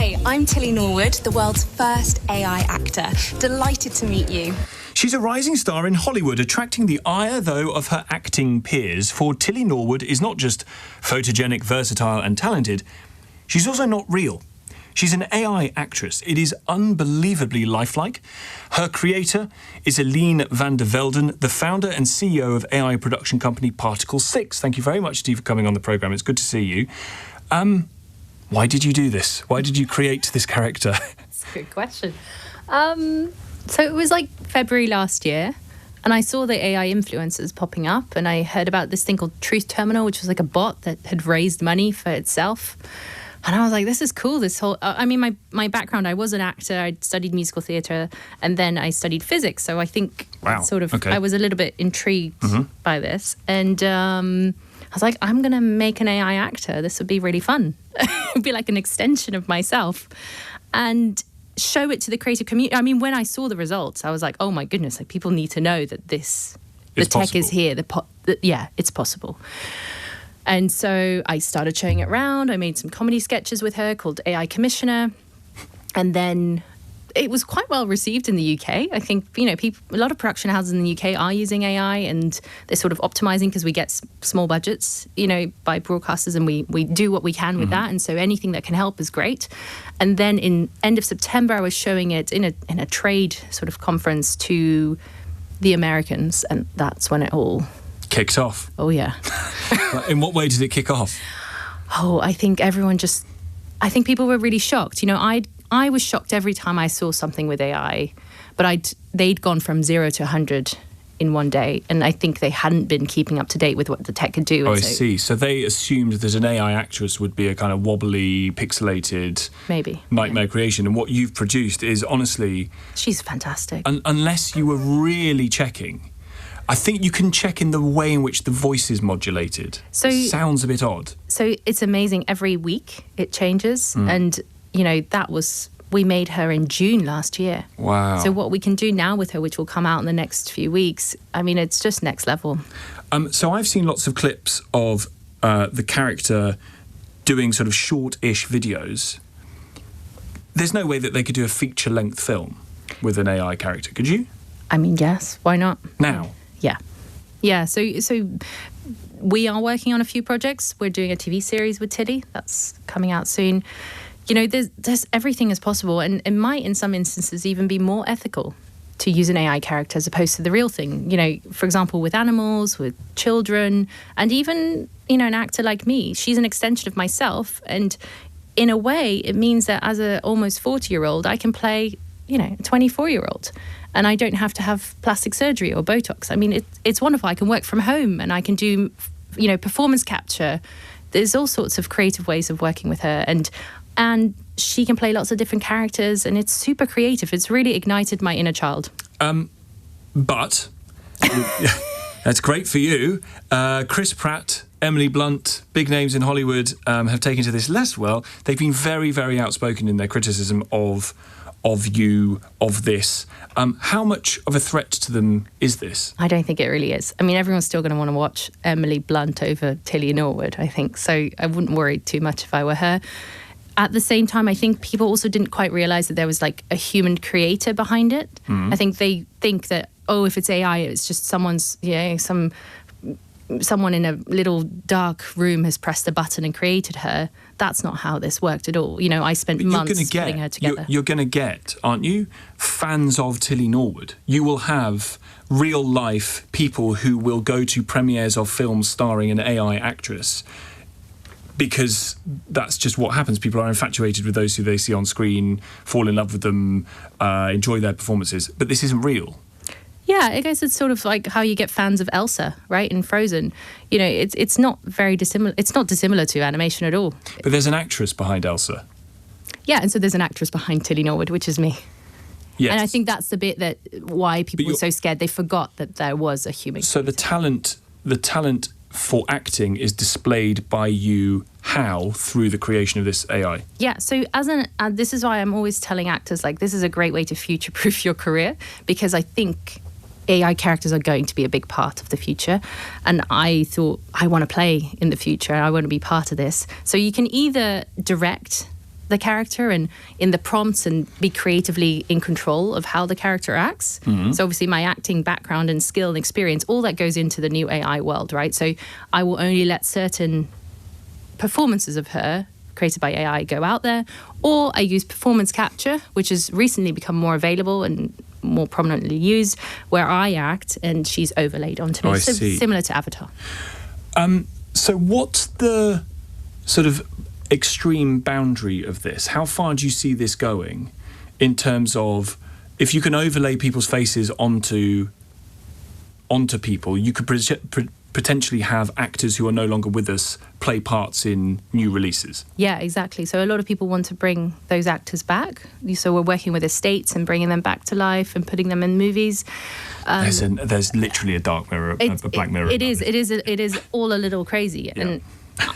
Hi, I'm Tilly Norwood, the world's first AI actor. Delighted to meet you. She's a rising star in Hollywood, attracting the ire, though, of her acting peers. For Tilly Norwood is not just photogenic, versatile and talented, she's also not real. She's an AI actress. It is unbelievably lifelike. Her creator is Eline van der Velden, the founder and CEO of AI production company Particle 6. Thank you very much, Steve, for coming on the programme. It's good to see you. Why did you do this? Why did you create this character? That's a good question. So it was like February last year, and I saw the AI influencers popping up, and I heard about this thing called Truth Terminal, which was like a bot that had raised money for itself. And I was like, this is cool, this whole... I mean, my background, I was an actor, I'd studied musical theatre, and then I studied physics. So I think I was a little bit intrigued by this. And I was like, I'm going to make an AI actor. This would be really fun. It would be like an extension of myself. And show it to the creative community. I mean, when I saw the results, I was like, oh my goodness, like people need to know that the tech is here. Yeah, it's possible. And so I started showing it around. I made some comedy sketches with her called AI Commissioner. And then it was quite well received in the UK. I think, a lot of production houses in the UK are using AI, and they're sort of optimizing because we get small budgets, by broadcasters, and we do what we can with that. And so anything that can help is great. And then in end of September, I was showing it in a trade sort of conference to the Americans. And that's when it all... kicked off. Oh, yeah. In what way did it kick off? Oh, I think people were really shocked. I was shocked every time I saw something with AI, but they'd gone from 0 to 100 in one day, and I think they hadn't been keeping up to date with what the tech could do. Oh, I see. So they assumed that an AI actress would be a kind of wobbly, pixelated nightmare creation, and what you've produced is honestly... She's fantastic. Unless you were really checking... I think you can check in the way in which the voice is modulated. So it sounds a bit odd. So it's amazing. Every week it changes. And, we made her in June last year. Wow. So what we can do now with her, which will come out in the next few weeks, I mean, it's just next level. So I've seen lots of clips of the character doing sort of short-ish videos. There's no way that they could do a feature-length film with an AI character, could you? I mean, yes. Why not? Now? Yeah. So we are working on a few projects. We're doing a TV series with Tilly that's coming out soon. There's everything is possible, and it might, in some instances, even be more ethical to use an AI character as opposed to the real thing. For example, with animals, with children, and even an actor like me. She's an extension of myself, and in a way, it means that as a almost 40-year-old, I can play a 24-year-old. And I don't have to have plastic surgery or Botox. I mean, it's wonderful. I can work from home, and I can do, performance capture. There's all sorts of creative ways of working with her. And she can play lots of different characters, and it's super creative. It's really ignited my inner child. But that's great for you. Chris Pratt, Emily Blunt, big names in Hollywood have taken to this less well. They've been very, very outspoken in their criticism of this. How much of a threat to them is this? I don't think it really is. I mean, everyone's still going to want to watch Emily Blunt over Tilly Norwood, I think. So I wouldn't worry too much if I were her. At the same time, I think people also didn't quite realise that there was like a human creator behind it. I think they think that, if it's AI, it's just someone in a little dark room has pressed a button and created her. That's not how this worked at all. I spent months putting her together. You're going to get, aren't you, fans of Tilly Norwood. You will have real-life people who will go to premieres of films starring an AI actress, because that's just what happens. People are infatuated with those who they see on screen, fall in love with them, enjoy their performances. But this isn't real. Yeah, I guess it's sort of like how you get fans of Elsa, right, in Frozen. It's not very dissimilar. It's not dissimilar to animation at all. But there's an actress behind Elsa. Yeah, and so there's an actress behind Tilly Norwood, which is me. Yes. And I think that's the bit why people were so scared. They forgot that there was a human. So the talent for acting is displayed by you how? Through the creation of this AI? Yeah, so this is why I'm always telling actors, this is a great way to future-proof your career, because I think AI characters are going to be a big part of the future. And I thought, I want to play in the future. I want to be part of this. So you can either direct the character and in the prompts and be creatively in control of how the character acts. So obviously my acting background and skill and experience, all that goes into the new AI world, right? So I will only let certain performances of her created by AI go out there, or I use performance capture, which has recently become more available and more prominently used, where I act and she's overlaid onto me. I So see. similar to Avatar. So what's the sort of extreme boundary of this? How far do you see this going in terms of if you can overlay people's faces onto people, you could potentially have actors who are no longer with us play parts in new releases? Yeah, exactly. So a lot of people want to bring those actors back. So we're working with estates and bringing them back to life and putting them in movies. There's literally a dark mirror, a black mirror. It is all a little crazy. Yeah. And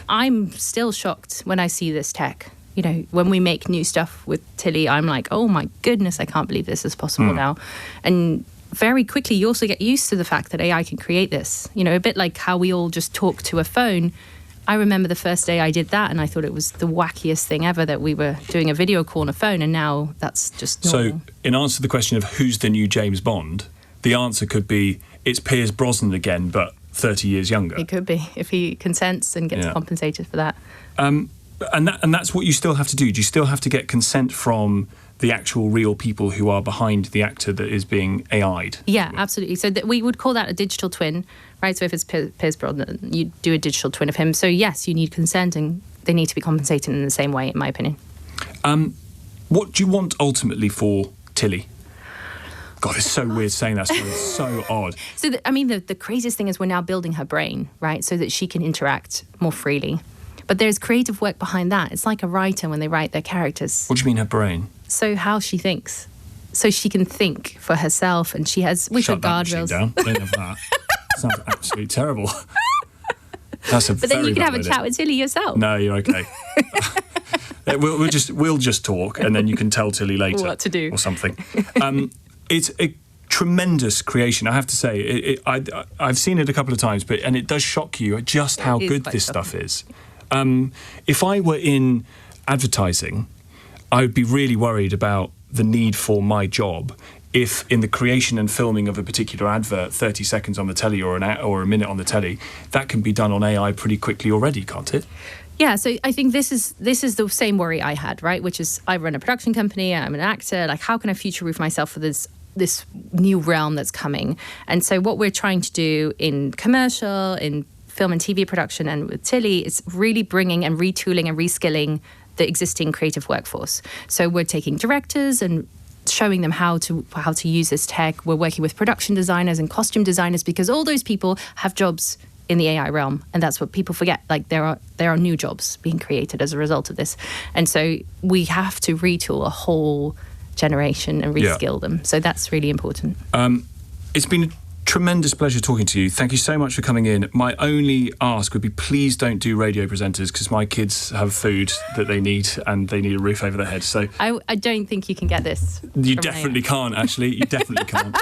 I'm still shocked when I see this tech. You know, when we make new stuff with Tilly, I'm like, oh my goodness, I can't believe this is possible now. And very quickly, you also get used to the fact that AI can create this. You know, a bit like how we all just talk to a phone. I remember the first day I did that, and I thought it was the wackiest thing ever that we were doing a video call on a phone, and now that's just normal. So, in answer to the question of who's the new James Bond, the answer could be it's Piers Brosnan again, but 30 years younger. It could be, if he consents and gets compensated for that. And that's what you still have to do. Do you still have to get consent from the actual real people who are behind the actor that is being AI'd? Yeah, absolutely. So we would call that a digital twin, right? So if it's Piers Brosnan, you do a digital twin of him. So yes, you need consent, and they need to be compensated in the same way, in my opinion. What do you want ultimately for Tilly? God, it's so weird saying that. It's so odd. So, the craziest thing is we're now building her brain, right? So that she can interact more freely. But there's creative work behind that. It's like a writer when they write their characters. What do you mean her brain? So how she thinks. So she can think for herself, and she has... We Shut put that machine guardrails. down. Don't have that. Sounds absolutely terrible. That's a But then very you can bad have a idea. chat with Tilly yourself. No, you're okay. We'll just talk, and then you can tell Tilly later What to do. or something. It's a tremendous creation, I have to say. I've seen it a couple of times, and it does shock you at just how is good quite this shocking. stuff is. If I were in advertising, I would be really worried about the need for my job if in the creation and filming of a particular advert, 30 seconds on the telly or a minute on the telly, that can be done on AI pretty quickly already, can't it? Yeah, so I think this is the same worry I had, right? Which is I run a production company, I'm an actor, like how can I future-proof myself for this new realm that's coming? And so what we're trying to do in commercial, in film and TV production and with Tilly is really bringing and retooling and reskilling the existing creative workforce. So we're taking directors and showing them how to use this tech. We're working with production designers and costume designers because all those people have jobs in the AI realm, and that's what people forget. Like there are new jobs being created as a result of this, and so we have to retool a whole generation and reskill them. So that's really important. It's been a tremendous pleasure talking to you. Thank you so much for coming in. My only ask would be please don't do radio presenters because my kids have food that they need and they need a roof over their heads. So I don't think you can get this. you from definitely can't, actually. You definitely can't.